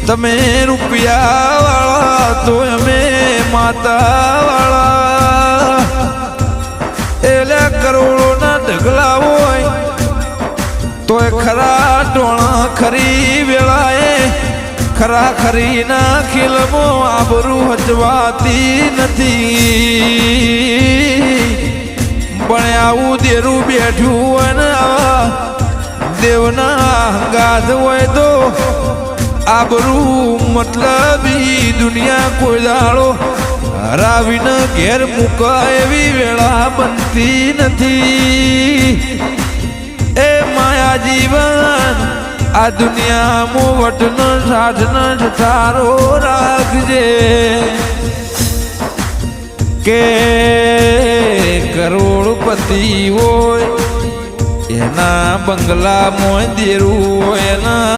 તમે રૂપિયા વાળા તો અમે માતા વાળા એટલે કરોડોના ઢગલા હોય તોય ખરા ટોણા ખરી વેળાએ ખરા ખરી ના ખીલમો આબરૂ હચવાતી નથી પણ આવું દેરું બેઠું અને દેવના હંગાત હોય તો આબરૂ મતલબી દુનિયા કોઈ દાડો હરાવીને ઘેર મૂકા એવી વેળા બનતી નથી એ માયા જીવન આ દુનિયામાં વટનો સાધનો જઠારો રાખજે કે કરોડપતિ હોય એના બંગલામાં દેરું હોય એના